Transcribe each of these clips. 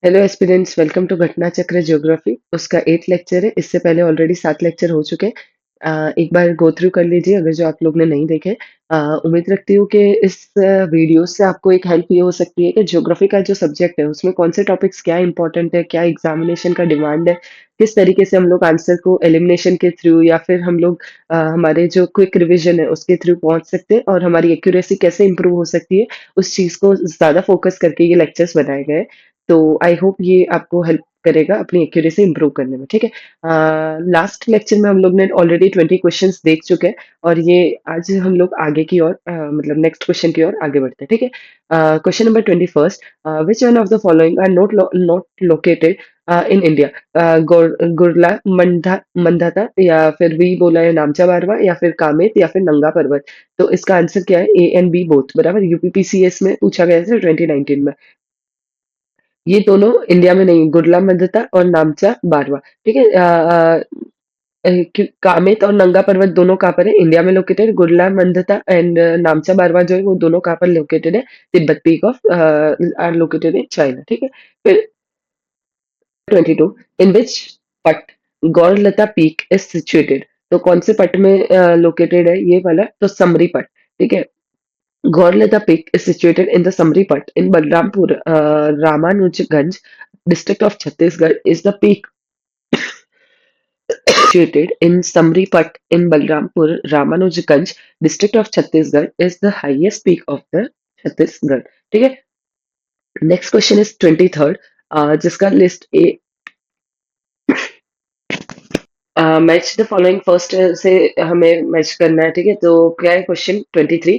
Hello aspirants, welcome to घटना चक्र geography. उसका 8 लेक्चर है। इससे पहले ऑलरेडी 7 लेक्चर हो चुके हैं। एक बार गो थ्रू कर लीजिए अगर जो आप लोग ने नहीं देखे। उम्मीद रखती हूँ कि इस वीडियो से आपको एक हेल्प ये हो सकती है कि ज्योग्राफी का जो सब्जेक्ट है उसमें कौन से टॉपिक्स क्या इंपॉर्टेंट है, क्या एग्जामिनेशन का डिमांड है, किस तरीके से हम लोग आंसर को एलिमिनेशन के थ्रू या फिर हम लोग हमारे जो क्विक रिविजन है उसके थ्रू पहुंच सकते हैं और हमारी एक्यूरेसी कैसे इंप्रूव हो सकती है, उस चीज को ज्यादा फोकस करके ये लेक्चर्स बनाए गए हैं। तो आई होप ये आपको हेल्प करेगा अपनी एक्यूरेसी इंप्रूव करने में। ठीक है। लास्ट लेक्चर में हम लोग ने ऑलरेडी 20 क्वेश्चंस देख चुके हैं और ये आज हम लोग आगे की ओर मतलब नेक्स्ट क्वेश्चन की ओर आगे बढ़ते हैं। ठीक है। Question number 21, which one of the following are not located in India. Gurla Mandhata, या फिर वी बोला है नामचा बारवा, या फिर कामेत, या फिर नंगा पर्वत। तो इसका आंसर क्या है? A and B both. बराबर। यूपीपीसीएस में पूछा गया था 2019 में। ये दोनों इंडिया में नहीं, गुरला मंदता और नामचा बारवा। ठीक है। कामेत और नंगा पर्वत दोनों कहाँ पर है? इंडिया में लोकेटेड। गुरला मंदता एंड नामचा बारवा जो है वो दोनों कहाँ पर लोकेटेड है? Tibet peak of are located in China. ठीक है। फिर 22, इन विच पट गौरलता पीक इज सिचुएटेड। तो कौन से पट में लोकेटेड है ये वाला? तो समरी पट। ठीक है। Gaurlada Peak is situated in the Samripet in Balrampur, Ramanujganj district of Chhattisgarh. Is the peak situated in Samripat in Balrampur, Ramanujganj district of Chhattisgarh is the highest peak of the Chhattisgarh. ठीक है। Next question is 23rd, जिसका list A match the following first से हमें match करना है। ठीक है। तो क्या है क्वेश्चन 23?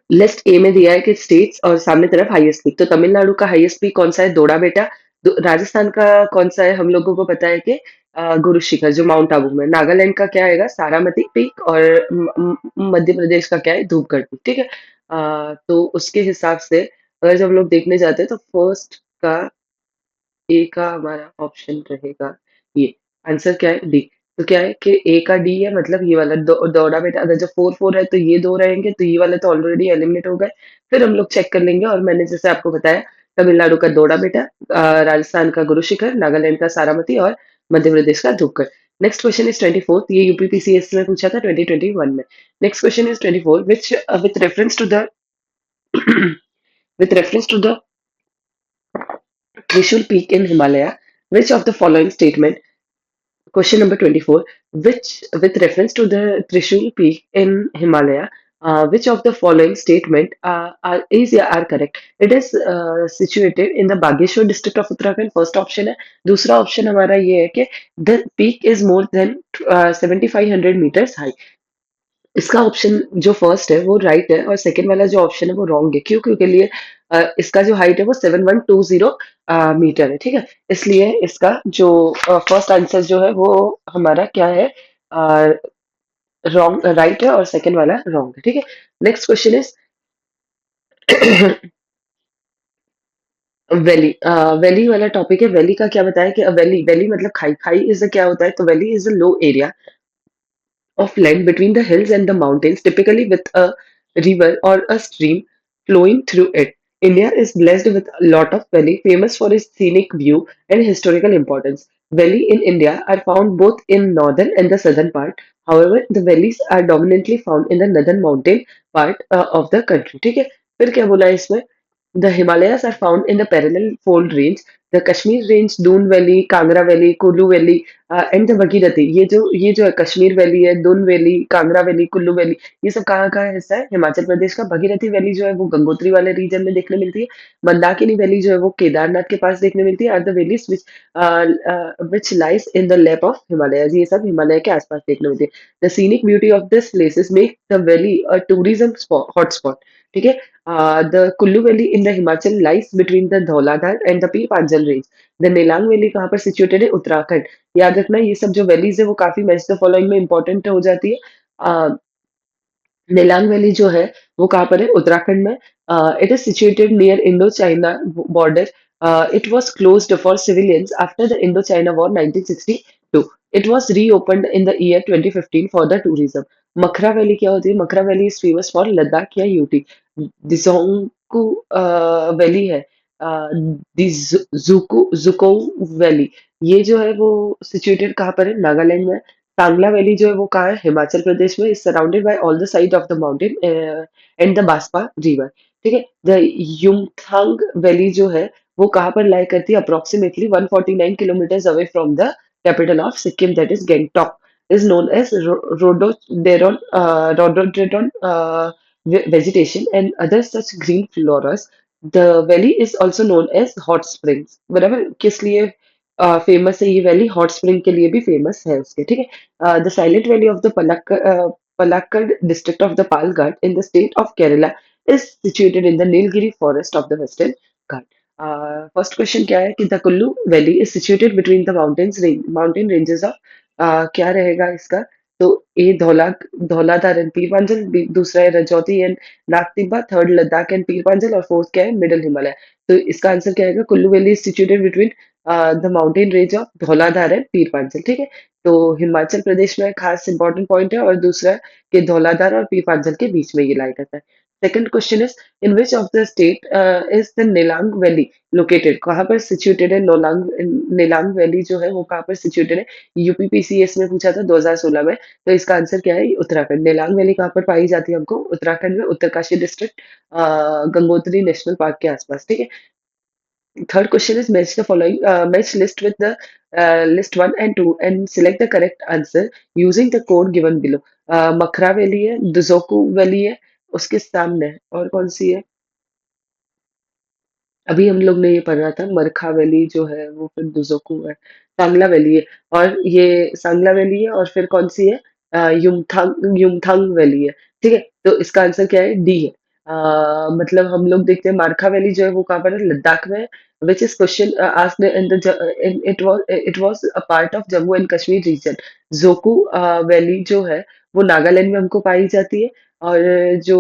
लिस्ट ए में दिया है कि स्टेट्स और सामने तरफ हाईएस्ट पीक। तो तमिलनाडु का हाईएस्ट पीक कौन सा है? दोड़ा बेटा। राजस्थान का कौन सा है? हम लोगों को पता है कि गुरु शिखर जो माउंट आबू में। नागालैंड का क्या आएगा? सारामती पीक। और मध्य प्रदेश का क्या है? धूपगढ़ पीक। ठीक है। तो उसके हिसाब से अगर जब हम लोग देखने जाते हैं तो फर्स्ट का ए का हमारा ऑप्शन रहेगा ये। आंसर क्या है? डी। तो क्या है कि ए का डी है, मतलब ये वाला दौड़ा बेटा। अगर जो 4-4 है तो ये दो रहेंगे, तो ये वाले तो ऑलरेडी एलिमिनेट हो गए। फिर हम लोग चेक कर लेंगे। और मैंने जैसे आपको बताया, तमिलनाडु का दौड़ा बेटा, राजस्थान का गुरु शिखर, नागालैंड का सारामती और मध्य प्रदेश का Dhupgarh. Next question is 24th। ये यूपीपीसीएस में पूछा था 2021 में। Next question is 24, which with reference to the with reference to the Trishul peak in Himalaya, which of the following statement? Question number 24. Which, with reference to the Trishul peak in Himalaya, which of the following statement are correct? It is situated in the Bageshwar district of Uttarakhand. First option है। दूसरा option हमारा ये है कि the peak is more than 7500 meters high। इसका option जो first है वो राइट है और सेकंड वाला जो ऑप्शन है वो रॉन्ग है। क्यों? क्योंकि लिए इसका जो हाइट है वो 7120 मीटर है। ठीक है। इसलिए इसका जो फर्स्ट आंसर जो है वो हमारा क्या है? रॉन्ग, राइट है, और सेकंड वाला रॉन्ग है। ठीक है। Next question is valley. Valley वाला टॉपिक है। वैली का क्या बताया कि वैली, वैली मतलब खाई। खाई इज क्या होता है? तो valley is a low area of land between the hills and the mountains, typically with a river or a stream flowing through it. India is blessed with a lot of valley, famous for its scenic view and historical importance. Valley in India are found both in northern and the southern part. However, the valleys are dominantly found in the northern mountain part of the country. ठीक है। फिर क्या बोला है इसमें? The Himalayas are found in the parallel fold range. The Kashmir range, Doon Valley, Kangra Valley, Kullu Valley, and the Bhagirathi. ये जो है कश्मीर वैली है, Doon valley, Kangra valley, Kullu valley, ये सब कहाँ का हिस्सा है? हिमाचल प्रदेश का। भगीरथी वैली जो है वो गंगोत्री वाले रीजन में देखने मिलती है। मंदाकिनी वैली जो है वो केदारनाथ के पास देखने मिलती है। Are the valleys which lies in the lap of Himalaya. ये सब हिमालय के आसपास देखने मिलती है। The scenic beauty of this places make the valley a tourism hotspot. ठीक है। The Kullu valley in the Himachal lies between the Dhauladhar and the Pir Panjal range. The Nelang valley कहाँ पर सिचुएटेड है? उत्तराखंड। याद रखना ये सब जो वैलीज है वो काफी मैच द फॉलोइंग में इंपॉर्टेंट हो जाती है। नेलांग वैली जो है वो कहाँ पर है? उत्तराखंड में। It is situated near Indo China border. It was closed for civilians after the Indo China war 1962। It was reopened in the year 2015 for the tourism. Makhra valley क्या होती है? Makhra valley is famous for Ladakh या UT. दिसोंगकू valley है दी Dzukou valley, ये जो है वो situated कहाँ पर है? नागालैंड में है। सांगला वैली जो है वो कहाँ है? हिमाचल प्रदेश में। Is surrounded by all the side of the mountain and the Baspa river. ठीक है। द युमथांग वैली जो है वो कहाँ पर लाई करती है? Approximately 149 kilometres away from the capital of Sikkim, that is Gangtok, is known as rhododendron vegetation and other such green floras. The valley is also known as hot springs. बराबर, किस लिए फेमस है ये वैली? हॉट स्प्रिंग के लिए भी famous है उसके। ठीक है। The silent valley of the Palakkad district of the Palghat in the state of Kerala is situated in the Nilgiri forest of the Western Ghat. First question क्या है कि the Kullu valley is situated between the mountain ranges of, क्या रहेगा इसका? तो ए Dhauladhar and Pir Panjal, दूसरा है Rajauti and Nag Tibba, third Ladakh and Pir Panjal, और फोर्थ क्या है? मिडल हिमालय। तो इसका आंसर क्या आएगा? Kullu valley is situated between the mountain range of Dhauladhar and Pir Panjal. ठीक है। तो हिमाचल प्रदेश में खास इंपॉर्टेंट पॉइंट है, और दूसरा कि धौलाधार और पीर पांचल के बीच में ये लाई करता है। Second question is, in which of the state is the Nelang valley located? कहाँ पर सिचुएटेड है नेलांग वैली जो है वो कहाँ पर सिचुएटेड है? यूपीपीसीएस में पूछा था 2016 में। तो इसका आंसर क्या है? उत्तराखंड। नेलांग वैली कहाँ पर पाई जाती है? हमको उत्तराखंड में Uttarkashi district, Gangotri national park के आसपास। ठीक है। Third question is, match the following, match list with the list one and two and select the correct answer using the code given below. Makhra valley है, दुजोकू वैली है, उसके सामने और कौन सी है? अभी हम लोग ने ये पढ़ा था, मरखा वैली जो है वो फिर दुजोकू है, सांगला वैली है, और ये सांगला वैली है, और फिर कौन सी है? युमथांग वैली है। ठीक है। तो इसका आंसर क्या है? डी है। मतलब हम लोग देखते हैं मारखा वैली जो है वो कहाँ पर है? लद्दाख में है। Which is question asked in the, it was a part of Jammu and Kashmir region. Dzukou valley जो है वो नागालैंड में हमको पाई जाती है, और जो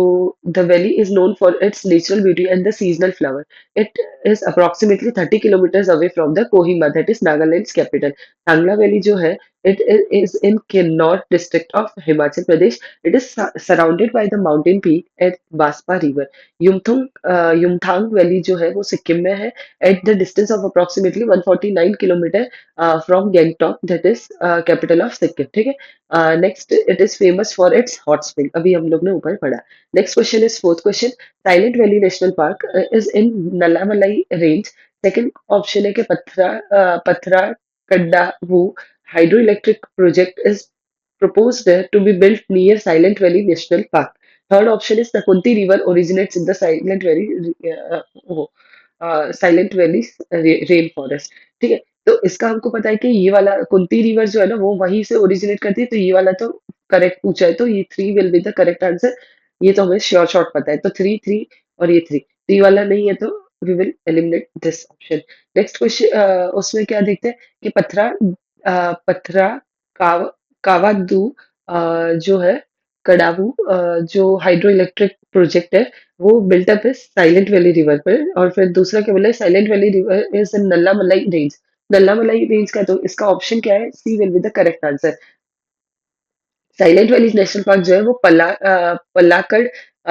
the valley is known for its natural beauty and the seasonal flower. It is approximately 30 kilometers away from the Kohima, that is Nagaland's capital. Thangla Valley जो है, is in Kinnaur district of Himachal Pradesh. It is surrounded by the mountain peak at Baspa River. Yumthang Valley जो है वो सिक्किम में है, at the distance of approximately 149 kilometer from Gangtok, that is capital of Sikkim. ठीक है। Next, it is famous for its hot spring. अभी हम लोग ने ऊपर पढ़ा। Next question is fourth question. Silent Valley National Park is in Nallamalai Range. Second option है कि पथरा Kaddavu hydroelectric project is proposed to be built near Silent Valley National Park. Third option is the Kunti River originates in the Silent Valley rain forest. ठीक है। तो इसका हमको पता है कि ये वाला कुंती रिवर जो है ना वो वहीं से ओरिजिनेट करती है, तो ये वाला तो करेक्ट पूछा है, तो ये three will be the correct answer. ये तो हमें श्योर शॉर्ट पता है, तो थ्री थ्री और ये थ्री, तो ये वाला नहीं है, तो we will eliminate this option. Next question, उसमें क्या देखते हैं कि पथरा काव कावादू जो है कडावू, जो हाइड्रो इलेक्ट्रिक प्रोजेक्ट है वो बिल्ट अप है साइलेंट वैली रिवर पर, और फिर दूसरा क्या बोला है? Silent valley river is in Nallamalai range. Nallamalai range का, तो इसका ऑप्शन क्या है? C will be the correct answer. Silent valley national park जो है वो पलाक्कड़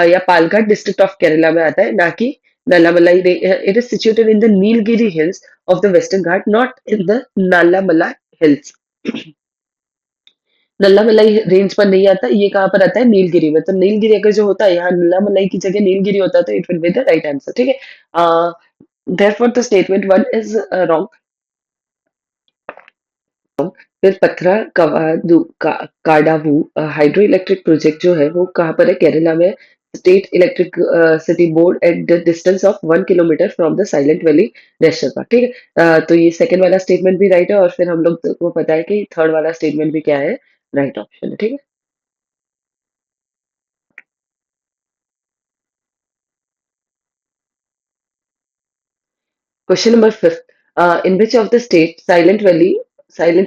या पालघाट डिस्ट्रिक्ट ऑफ केरला में आता है, ना कि Nallamalai. It is situated in the Nilgiri hills of the western Ghat, not in the Nallamala hills. Nallamalai range पर नहीं आता, ये कहाँ पर आता है? नीलगिरी में। तो नीलगिरी अगर जो होता है यहाँ नल्लामलाई की जगह नीलगिरी होता है, तो it will be the right answer. ठीक है। therefore the statement one is wrong. फिर पथरा काडावू हाइड्रो इलेक्ट्रिक प्रोजेक्ट जो है वो कहाँ पर है? केरला में। State electric city board at the distance of 1 kilometre from the silent valley national park. ठीक है। तो ये सेकंड वाला स्टेटमेंट भी राइट है, और फिर हम लोग को पता है कि थर्ड वाला स्टेटमेंट भी क्या है? राइट ऑप्शन है। ठीक है। Question number fifth, in which of the state silent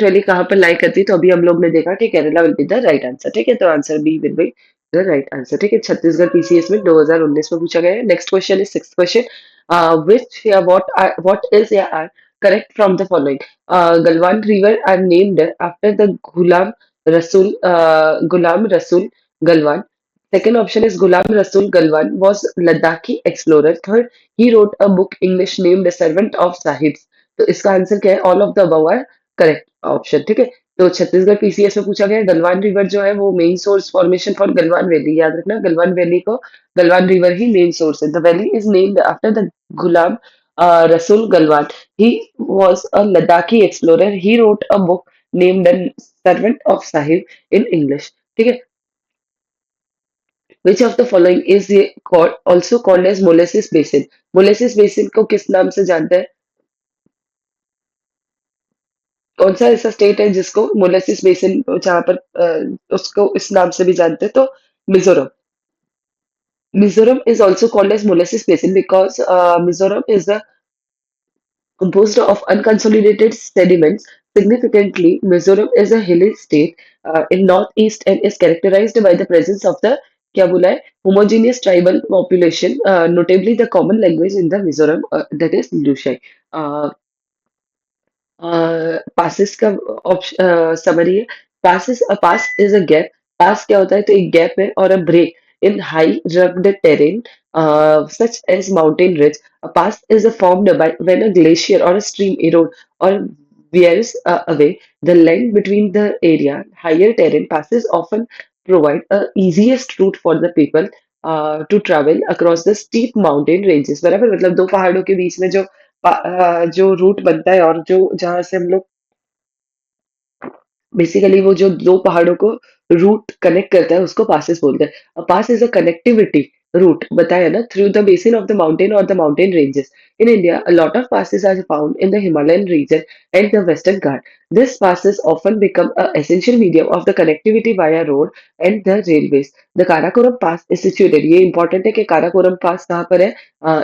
valley कहाँ पर लाई करती है? तो अभी हम लोग ने देखा कि Kerala will be the right answer. ठीक है। तो answer B will be the right answer. ठीक है। छत्तीसगढ़ पीसीएस में 2019 में पूछा गया है। Next question is six question, which या व्हाट इज या are correct from the following? Galwan river are named after the Ghulam Rasool Galwan. Second option is Ghulam Rasul Galwan was Ladakhi explorer. Third, he wrote a book English named The Servant of Sahibs. तो इसका answer क्या है? All of the above are correct option, ठीक है। तो Chhattisgarh PCS में पूछा गया है, गलवान रिवर जो है वो main source formation for Galwan valley, याद रखना गलवान वैली को गलवान रिवर ही मेन सोर्स है। The valley is named after the Ghulam Rasool Galwan. He was a Ladakhi explorer. He wrote a book named The Servant of Sahib in English. ठीक है। Which of the following is also called as Molasses Basin? Molasses Basin को किस नाम से जानते हैं? कौन सा ऐसा स्टेट है जिसको मोलासिस बेसिन जहां पर उसको इस नाम से भी जानते हैं? तो Mizoram. Mizoram is also called as molasses basin because Mizoram is composed of unconsolidated sediments. Significantly, Mizoram is a hilly state in northeast and is characterized by the presence of the क्या बोला है homogeneous tribal population, notably the common language in the Mizoram, that is Lushai. Passes का summary है। पास is a gap. पास क्या होता है? तो एक गैप है और a break in high rugged terrain such as mountain ridge. A pass is formed by when a glacier or a stream erode or wears away the land between the area. Higher terrain passes often provide a easiest route for the people to travel across the steep mountain ranges. बराबर, मतलब दो पहाड़ों के बीच में जो root बनता है और जो जहां से हम लोग बेसिकली वो जो दो पहाड़ों को रूट कनेक्ट करता है उसको पासेस बोलते हैं। Pass is a connectivity route, बताया ना, through the basin of the mountain और the mountain ranges. In India a lot of passes are found in the Himalayan region and the Western Ghat. These passes often become a essential medium of the connectivity via road and the railways. The Karakoram Pass is situated, ये important है कि काराकोरम पास कहाँ पर है?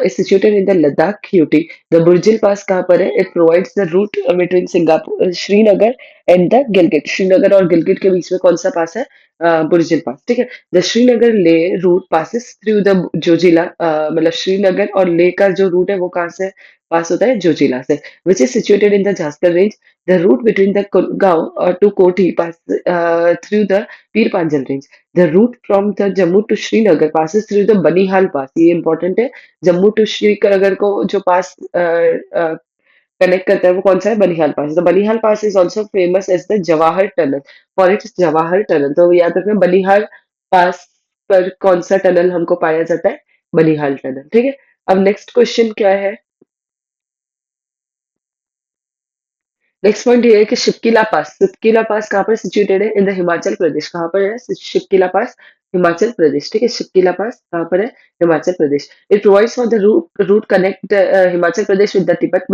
is situated in the Ladakh UT. The Burjil Pass कहाँ पर है? It provides the route between Singapore, Srinagar and the Gilgit. Srinagar और गिलगिट के बीच में कौन सा पास है? बुर्जिल पास, ठीक है। The Srinagar Leh route passes through the Zojila, मतलब श्रीनगर और ले का जो रूट है वो कहाँ से पास होता है? जोजिला से। Which is situated in the Zanskar range. The route between the गांव to Kothi pass through the Pir Panjal range. The route from the Jammu to Srinagar passes through the Banihal pass, ये इंपॉर्टेंट है। जम्मू टू श्रीनगर को जो पास कनेक्ट करता है वो कौन सा है? Banihal pass. The Banihal pass is also famous as the Jawahar tunnel for its Jawahar tunnel. तो याद रखना बनिहाल पास पर कौन सा टनल हमको पाया जाता है? बनिहाल टनल, ठीक है। अब नेक्स्ट क्वेश्चन क्या है? नेक्स्ट पॉइंट ये है कि शिपकिला पास कहाँ पर सिचुएटेड है? इन द हिमाचल प्रदेश। कहाँ पर है शिपकिला पास? हिमाचल प्रदेश, ठीक है। शिपकिला पास कहाँ पर है? Himachal Pradesh. It provides for the route connect Himachal Pradesh with the Tibet.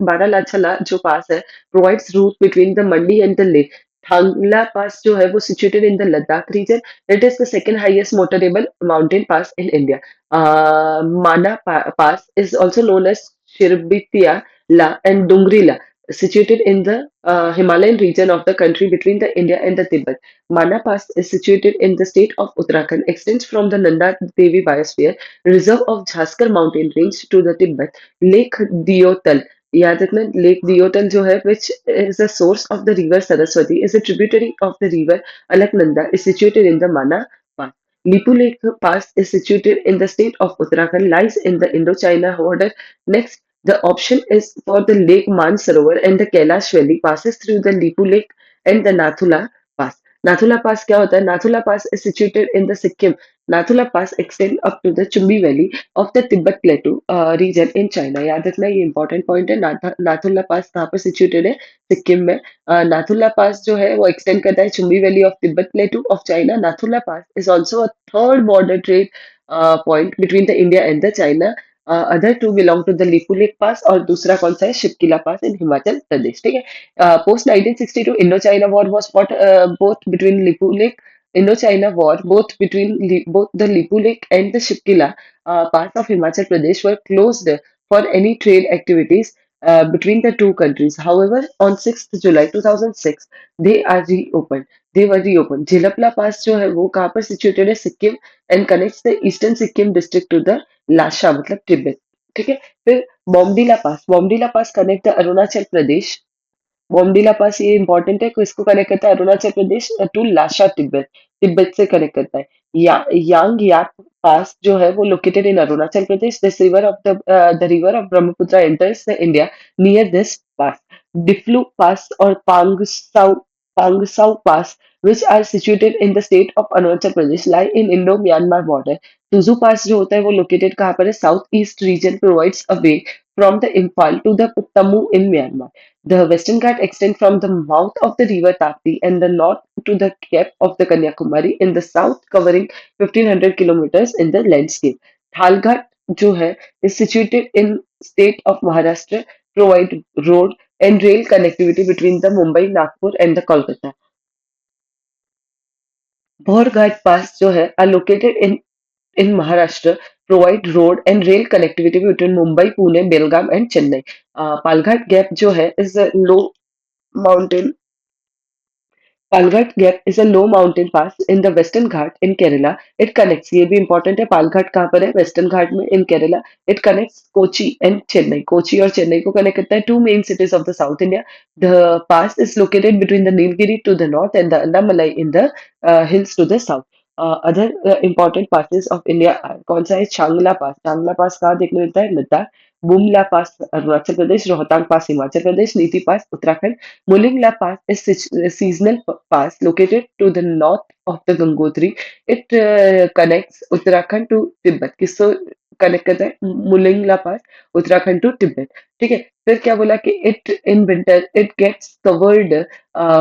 Baralachala जो पास है provides route between the Mandi and the lake. Thangla pass जो है वो situated in the Ladakh region. It is the second highest motorable mountain pass in India. Mana pass is also known as Shirbitia La and Dungrila, situated in the Himalayan region of the country between the India and the Tibet. Mana Pass is situated in the state of Uttarakhand, extends from the Nanda Devi Biosphere Reserve of Jaskar Mountain Range to the Tibet. Lake Diotal, याद रखना lake दियोटल जो है which is the source of the river Saraswati is a tributary of the river Alaknanda is situated in the Mana Pass. Lipu Lake Pass is situated in the state of Uttarakhand, lies in the Indo-China border. Next, the option is for the Lake Mansarovar and the Kailash Valley passes through the Lipu Lake and the Nathula Pass. Nathula Pass क्या होता है? Nathula Pass is situated in the Sikkim. Nathula Pass extend up to the Chumbi Valley of the Tibet Plateau region in China. याद रखना ये important point है। Nathula pass कहाँ पर situated है? सिक्किम में। नाथुला पास जो है वो extend करता है Chumbi valley of Tibet प्लेटू of China. Nathula pass is also a third border trade point between the India and the China. Other two belong to the Lipulekh pass और दूसरा कौन सा है? शिपकिला पास इन हिमाचल प्रदेश, ठीक है। Post 1962 Indo China war was fought both between Lipu lake. Indo China war both between both the Lipu Lake and the Shipkila parts of Himachal Pradesh were closed for any trade activities between the two countries. However, on 6th July 2006, they are reopened. They were reopened. Jilapla Pass जो है वो कहाँ पर situated है? Sikkim and connects the eastern Sikkim district to the लाशा मतलब तिब्बत, ठीक है। फिर बॉम्बडीला पास कनेक्ट द अरुणाचल प्रदेश बॉमडिला पास ये इंपॉर्टेंट है, इसको कनेक्ट करता है अरुणाचल प्रदेश टू लाशा तिब्बत, तिब्बत से कनेक्ट करता है। यांग याप पास जो है वो located in Arunachal Pradesh, this river of the river of Brahmaputra enters the India near this pass. Diphu pass और पांगसाउ पास which are situated in the state of Arunachal Pradesh lie in Indo-Myanmar border. Tuzu Pass जो होता है वो located कहाँ पर है? South East region provides a way from the Imphal to the Tammu in Myanmar. The Western Ghat extend from the mouth of the river Tapti and the north to the Cape of the Kanyakumari in the south, covering 1500 kilometers in the landscape. Thalghat जो है is situated in state of Maharashtra, provide road and rail connectivity between the Mumbai, Nagpur and the Kolkata. Bhorghat Pass जो है are located in Maharashtra, provide road and rail connectivity between Mumbai, Pune, Belgaum and Chennai. Palghat Gap जो है is a low mountain Palghat Gap is a low mountain pass in the Western Ghat in Kerala. It connects, ये भी important है, पालघाट कहाँ पर है? Western घाट में in Kerala. It connects Kochi and Chennai. Kochi और चेन्नई को कनेक्ट करता है, two main cities of the South India. The pass is located between the Nilgiri to the north and the Andamalai in the hills to the south. Other important passes of India are कौन सा है? चांगला पास, चांगला पास कहाँ देखने मिलता है? लद्दाख। बुमला पास अरुणाचल प्रदेश, रोहतांग पास हिमाचल प्रदेश, नीति पास Uttarakhand, Mulingla Pass is a seasonal pass located to the north of the Gangotri. It connects Uttarakhand to Tibet. किसको कनेक्ट करता है? Mulingla pass Uttarakhand to Tibet. ठीक है, फिर क्या बोला कि it in winter it gets covered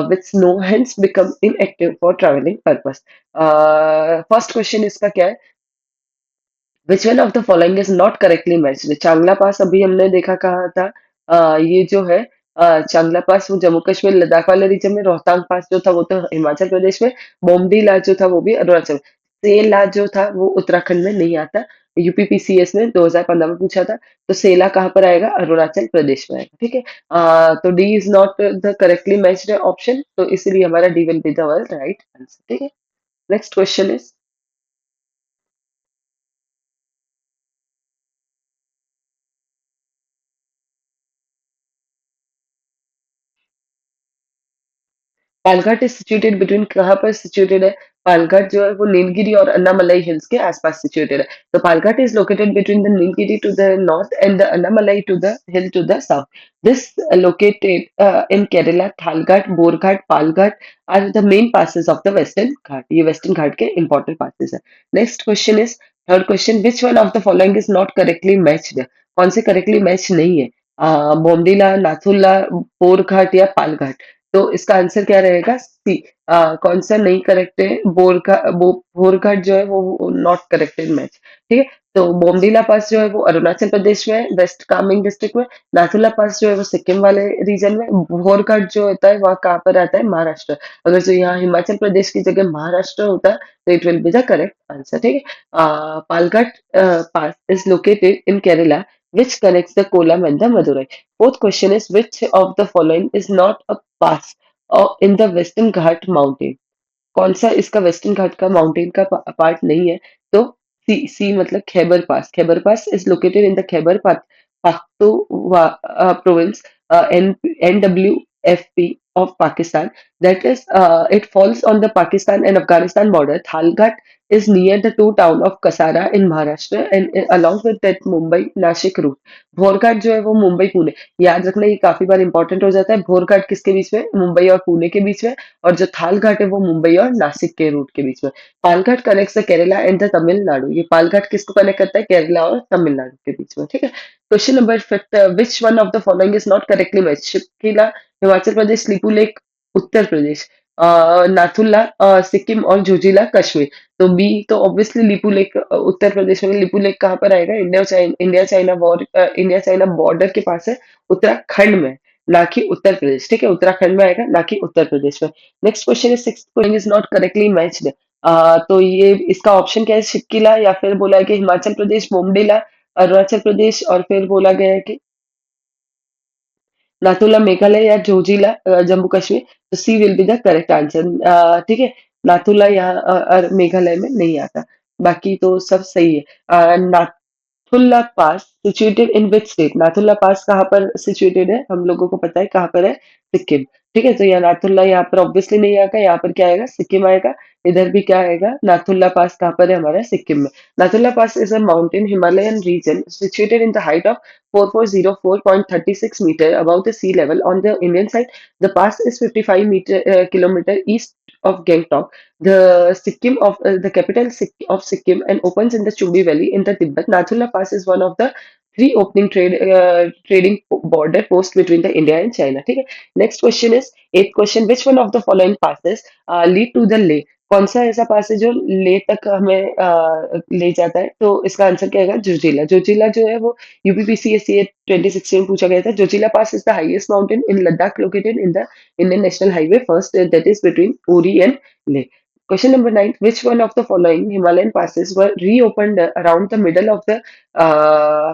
with snow hence become inactive for travelling purpose. First question इसका क्या है? Which one of the following is not correctly matched? Changla pass अभी हमने देखा कहा था, ये जो है चांगला पास वो जम्मू कश्मीर लद्दाख वाले रीजन में, रोहतांग पास जो था वो तो हिमाचल प्रदेश में, बोमडीला जो था वो भी अरुणाचल, सेला जो था वो उत्तराखंड में नहीं आता। यूपीपीसीएस ने 2015 में पूछा था, तो सेला कहाँ पर आएगा? अरुणाचल प्रदेश में आएगा। ठीक है, तो D is not the correctly matched option, तो इसलिए हमारा D will be the right answer. ठीक है, next question is Palghat is situated between, कहाँ पर सिचुएटेड है? पालघाट जो है वो नीलगिरी और अन्नामलाई हिल्स के आसपास सिचुएटेड है। तो Palghat is located between the Nilgiri to the north and the Annamalai to the hill to the south. This located in Kerala, Thalghat, Borghat, Palghat are the main passes of the western Ghat. ये वेस्टर्न घाट के इंपॉर्टेंट passes है। Next question is, third question, which one of the following is not correctly matched? कौन से correctly match नहीं है? बोमडीला, नाथुला, बोरघाट या पालघाट? तो इसका आंसर क्या रहेगा? सी। कौन सा नहीं करेक्ट है? बोरघाट जो है वो नॉट करेक्टेड मैच। ठीक है, तो बोमडीला पास जो है वो अरुणाचल प्रदेश में है, वेस्ट कामेंग डिस्ट्रिक्ट में। नाथुला पास जो है वो सिक्किम वाले रीजन में। बोरघाट जो होता है वहाँ कहाँ पर आता है? महाराष्ट्र। अगर जो यहाँ हिमाचल प्रदेश की जगह महाराष्ट्र होता तो it will be the correct answer. ठीक है, Palghat pass is located in Kerala which connects the Kolam and the Madurai. Fourth question is, which of the following is not a pass in the Western Ghat mountain? कौन सा इसका western घाट का mountain का part नहीं है? तो सी, सी मतलब Khyber pass. Khyber pass is located in the Khyber Pakhtunkhwa province, NWFP of Pakistan. That is, it falls on the Pakistan and Afghanistan border. Thalghat is near the two town of Kasara in Maharashtra and along with that Mumbai Nashik route. Bhorghat जो है वो मुंबई पुणे, याद रखना ये काफी बार important हो जाता है। भोरघाट किसके बीच में? मुंबई और पुणे के बीच में। और जो थाल घाट है वो मुंबई और नासिक के रूट के बीच में। Palghat connects the Kerala and the Tamil Nadu. ये पालघाट किसको कनेक्ट करता है? केरला और तमिलनाडु के बीच में। ठीक है, question number fifth, which one of the following is not correctly match? Shipkila Himachal Pradesh, Lipulekh Uttar Pradesh, Nathula Sikkim और झुजिला कश्मीर। तो बी तो ऑब्वियसली लिपू लेक उत्तर प्रदेश में। लिपू लेक कहाँ पर आएगा? इंडिया चाइना बॉर्डर के पास है, उत्तराखंड में, ना कि उत्तर प्रदेश। ठीक है, उत्तराखंड में आएगा, ना कि उत्तर प्रदेश में। Next question is, sixth question is not correctly matched. तो ये इसका ऑप्शन क्या है? शिपकिला, या फिर बोला है कि हिमाचल प्रदेश, बोमडिला अरुणाचल प्रदेश, और फिर बोला गया है कि नाथुला मेघालय या जोजिला जम्मू कश्मीर। तो C will be the correct answer. ठीक है, नाथुला यहाँ मेघालय में नहीं आता, बाकी तो सब सही है। Nathula pass situated in which state? Nathula pass कहाँ पर सिचुएटेड है? हम लोगों को पता है कहाँ पर है, सिक्किम। ठीक है, तो यहाँ नाथुला यहाँ पर ऑब्वियसली नहीं आएगा, यहाँ पर क्या आएगा, सिक्किम आएगा। इधर भी क्या आएगा, नाथुला पास कहाँ पर है, हमारा सिक्किम में। Nathula pass is a mountain Himalayan region situated in the height of 4404.36 meter above the sea level on the Indian side. The pass is 55 kilometer east of Gangtok, the Sikkim the capital of Sikkim, and opens in the Chudi Valley in the Tibet. Nathula Pass is one of the three opening trading border posts between the India and China. ठीक है. Next question is eighth question. Which one of the following passes lead to the Leh? कौन सा ऐसा पास है जो ले तक हमें ले जाता है? तो इसका आंसर क्या होगा, जोजिला। जोजिला जो है वो यूपीपीसीएससी 2016 में पूछा गया था। Zojila pass is the highest mountain in Ladakh located in the Indian National Highway first, that is between Uri and Leh. Question number 9. Which one of the following Himalayan passes were reopened around the middle of the uh,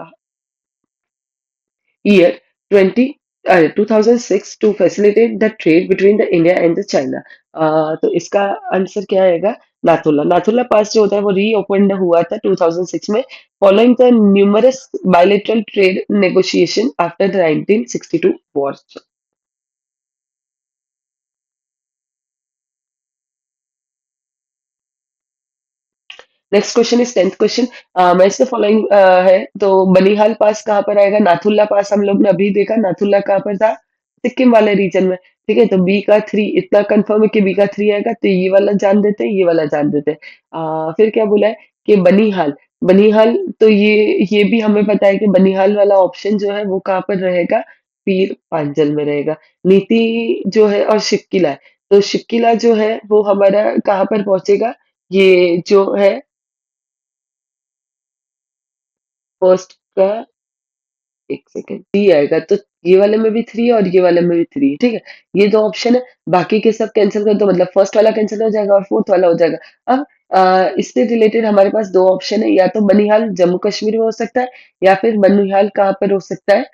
year 2006 to facilitate the trade between the India and the China? तो इसका answer क्या आएगा, नाथुला। नाथुला पास जो होता है वो reopen हुआ था 2006 में, following the numerous bilateral trade negotiation after the 1962 war. Next question is 10th question. Match the following है, तो बनिहाल पास कहाँ पर आएगा, नाथुल्ला पास हम लोग ने अभी देखा, नाथुल्ला कहाँ पर था, सिक्किम वाले रीजन में। ठीक है, तो बी का 3 इतना कंफर्म है कि बी का 3 आएगा, तो ये वाला जान देते हैं, ये वाला जान देते हैं। फिर क्या बोला है कि बनिहाल, बनिहाल तो ये भी हमें पता है कि बनिहाल वाला ऑप्शन जो है वो कहाँ पर रहेगा, पीर पांचल में रहेगा। नीति जो है और शिक्किला है, तो शिक्किला जो है वो हमारा कहाँ पर पहुंचेगा, ये जो है फर्स्ट का, एक सेकेंड, थ्री आएगा, तो ये वाले में भी थ्री और ये वाले में भी थ्री। ठीक है, ये दो ऑप्शन है, बाकी के सब कैंसिल कर दो, मतलब फर्स्ट वाला कैंसिल हो जाएगा और फोर्थ वाला हो जाएगा। अब इससे रिलेटेड हमारे पास दो ऑप्शन है, या तो बनिहाल जम्मू कश्मीर में हो सकता है, या फिर बनिहाल कहाँ पर हो सकता है,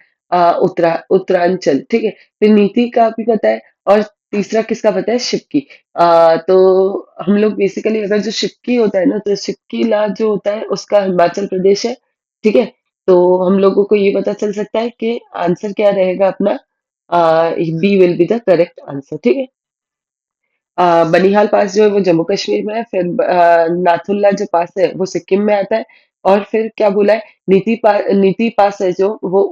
उत्तरांचल। ठीक है, फिर नीति का भी पता है, और तीसरा किसका पता है, शिक्की। तो हम लोग बेसिकली अगर जो शिक्की होता है ना, तो शिक्की ला जो होता है उसका हिमाचल प्रदेश है। ठीक है, तो हम लोगों को ये पता चल सकता है कि आंसर क्या रहेगा अपना, B will be the correct answer. ठीक है, बनिहाल पास जो है वो जम्मू कश्मीर में है, फिर नाथुल्ला जो पास है वो सिक्किम में आता है, और फिर क्या बोला है, नीति पास है जो वो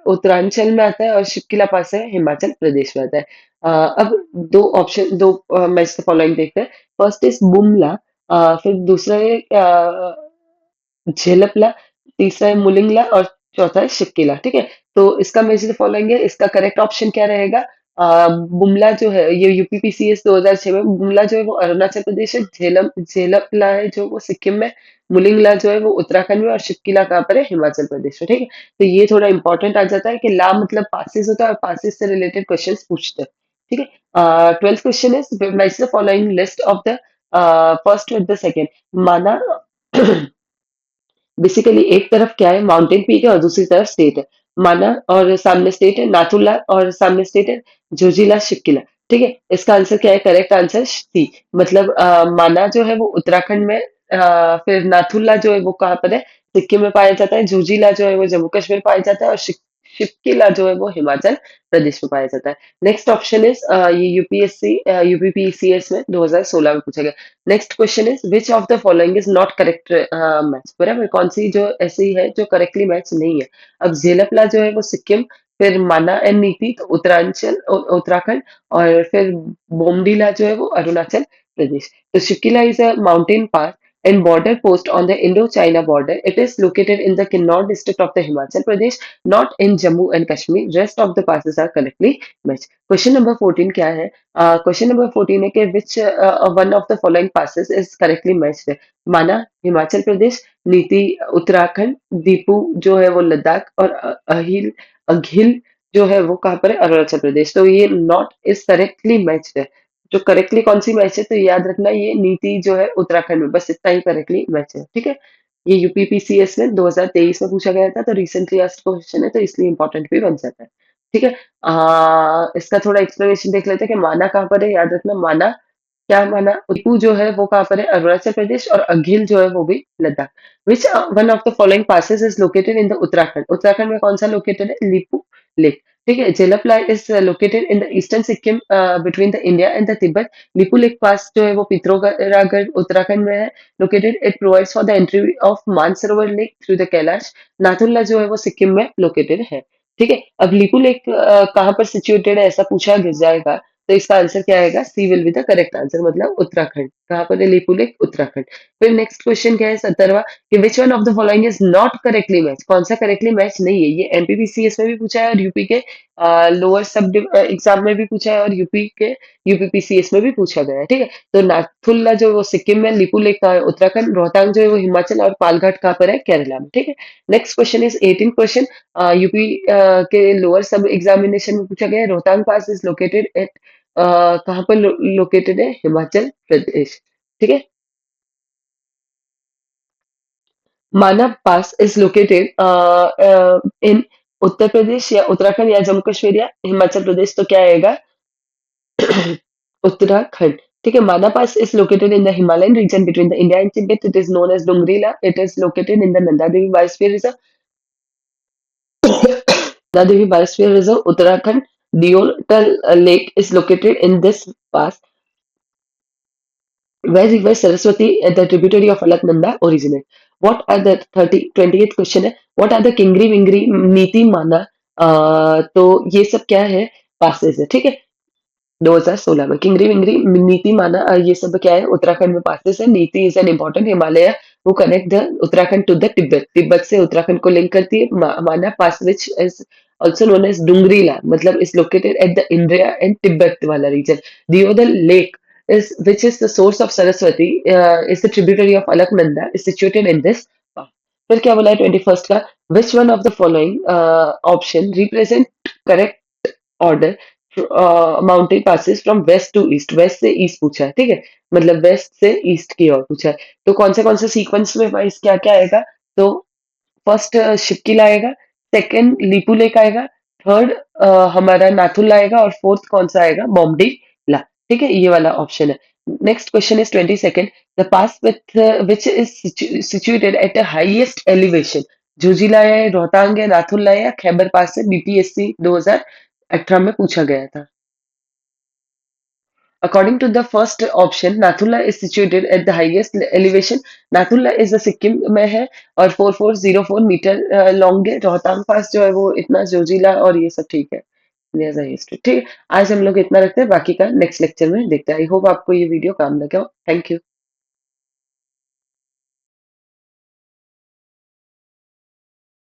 उत्तरांचल में आता है, और शिप्किला पास है हिमाचल प्रदेश में आता है। अब दो ऑप्शन, दो मैच द फॉलोइंग देखते हैं। फर्स्ट इज बुमला, फिर दूसरा है झेलपला, तीसरा है मुलिंगला, और चौथा है शिक्किला। ठीक है, तो इसका मैं इसे फॉलोइंग है, इसका करेक्ट ऑप्शन क्या रहेगा, बुमला जो है ये यूपीपीसीएस 2006 में, बुमला जो है वो अरुणाचल प्रदेश है, झेलपला है जो वो सिक्किम में, मुलिंगला जो है वो उत्तराखंड में, और शिक्किला कहाँ पर है, हिमाचल प्रदेश में। ठीक है, तो ये थोड़ा इंपॉर्टेंट आ जाता है कि ला मतलब पासिस होता है, और पासिस से रिलेटेड क्वेश्चन पूछते हैं। ठीक है, 12th question is match the following list of the first with the second. माना बेसिकली एक तरफ क्या है, माउंटेन पीक है, और दूसरी तरफ स्टेट है। माना और सामने स्टेट है नाथुला, और सामने स्टेट है जोजिला शिक्किला। ठीक है, इसका आंसर क्या है, करेक्ट आंसर सी, मतलब माना जो है वो उत्तराखंड में, फिर नाथुला जो है वो कहाँ पर है, सिक्किम में पाया जाता है, जोजिला जो है वो जम्मू कश्मीर में पाया जाता है, और शिक्किला जो है वो हिमाचल प्रदेश में पाया जाता है। नेक्स्ट ऑप्शन इज ये यूपीएससी यूपीपीसीएस में 2016 में पूछा गया। Next question is which of the following is not correct match, बराबर, कौन सी जो ऐसी है जो करेक्टली मैच नहीं है। अब झेलपला जो है वो सिक्किम, फिर माना एंड नीति तो उत्तरांचल उत्तराखंड, और फिर बोमडीला जो है वो अरुणाचल प्रदेश। तो Shipkila is a mountain pass and border post on the Indo-China border. It is located in the Kinnaur district of the Himachal Pradesh, not in Jammu and Kashmir. Rest of the passes are correctly matched. Question number 14 क्या है? Question number 14 है कि विच one of the following passes is correctly matched है। माना हिमाचल प्रदेश, नीति उत्तराखंड, दीपू जो है वो लद्दाख, और अघिल जो है वो कहाँ पर है, अरुणाचल प्रदेश। तो ये नॉट इज करेक्टली मैच्ड है। जो करेक्टली कौन सी मैच है, तो याद रखना ये नीति जो है उत्तराखंड में, बस इतना ही करेक्टली मैच है। ठीक है, ये यूपीपीसीएस में 2023 में पूछा गया था, तो रिसेंटली आस्क्ड क्वेश्चन है, तो इसलिए इंपॉर्टेंट भी बन जाता है। ठीक है, इसका थोड़ा एक्सप्लेनेशन देख लेते हैं कि माना कहाँ पर है। याद रखना माना क्या माना? लिपू जो है वो कहाँ पर है? अरुणाचल प्रदेश, और अघिल जो है वो भी Ladakh. Which one of the following passes is located in the Uttarakhand? Uttarakhand में कौन सा लोकेटेड है? लिपू लेक। ठीक है। Jelepla is located in the eastern Sikkim between the India and the Tibet. Lipulekh pass जो है वो पिथौरागढ़ उत्तराखंड में है located. It provides for the entry of Mansarovar lake through the Kailash. Nathula जो है वो सिक्किम में लोकेटेड है। ठीक है। अब लिपू लेक कहाँ पर सिचुएटेड है ऐसा पूछा जाएगा, तो इसका आंसर क्या आएगा? C will be the correct answer, मतलब उत्तराखंड। कहाँ पर है लिपू लेक? उत्तराखंड। फिर नेक्स्ट क्वेश्चन क्या है 17वां, कि विच one of the following is not correctly match? कौन सा करेक्टली मैच नहीं है? ये एमपीपीसीएस में भी पूछा है, और यूपी के लोअर सब एग्जाम में भी पूछा है, और यूपी के यूपीपीसीएस में भी पूछा गया है। ठीक है। तो नाथुल्ला जो है वो सिक्किम में, लिपू लेक कहाँ है? उत्तराखंड। रोहतांग जो है वो हिमाचल, और पालघाट कहाँ पर है? केरला में। ठीक है। Next question is 18 question. UP के लोअर सब एग्जामिनेशन में पूछा गया है। रोहतांग पास इज लोकेटेड एट कहाँ पर लोकेटेड है? हिमाचल प्रदेश। ठीक है। मानव पास इज लोकेटेड इन उत्तर प्रदेश, या उत्तराखंड, या जम्मू कश्मीर, या हिमाचल प्रदेश। तो क्या आएगा? उत्तराखंड। ठीक है। माना पास is located in the Himalayan region between the India and Tibet. It is known as Dungrila. It is located in the Nanda Devi Biosphere Reserve. Nanda Devi Biosphere Reserve, Uttarakhand. Deotal Lake is located in this pass, where river Saraswati, the tributary of Alaknanda, originate. What are the 28th question है? What are the Kingri Vingri नीति माना? तो ये सब क्या है? Passes है। ठीक है। 2016 में किंगरी विंगरी नीति माना, ये सब क्या है? उत्तराखंड में पासेस है। नीति इज एन इम्पोर्टेंट हिमालय वो connect the Uttarakhand to the Tibet. तिब्बत से उत्तराखंड को लिंक करती है। Mana pass which is also known as Dungrila, मतलब is located at the India and Tibet वाला region. Deodar lake is which is the source of Saraswati, is the tributary of Alaknanda, is situated in this park. फिर क्या बोला है 21st का? Which one of the following option represent correct order mountain passes from west to east? West से east पूछा है। ठीक है। मतलब वेस्ट से ईस्ट की ओर पूछा है। तो कौन से सीक्वेंस में वाइज क्या क्या आएगा? तो फर्स्ट शिपकिल आएगा, सेकंड लिपू लेक आएगा, थर्ड हमारा नाथुला आएगा, और फोर्थ कौन सा आएगा? बॉम्बडी ला। ठीक है। ये वाला ऑप्शन है। Next question is 22nd। The pass with which is situated at the highest elevation? Zojila है, रोहतांग है, नाथुला है, या खैबर पास है? बीपीएससी 2018 में पूछा गया था। According to the first option, Nathula is situated at the highest elevation. Nathula is the Sikkim में है, और 4404 मीटर लॉन्ग है। रोहतांग पास जो है वो इतना जोजिला और ये सब ठीक है। There's a history. ठीक है। आज हम लोग इतना रखते हैं, बाकी का नेक्स्ट लेक्चर में देखते हैं। आई होप आपको ये वीडियो काम लगा हो। Thank you.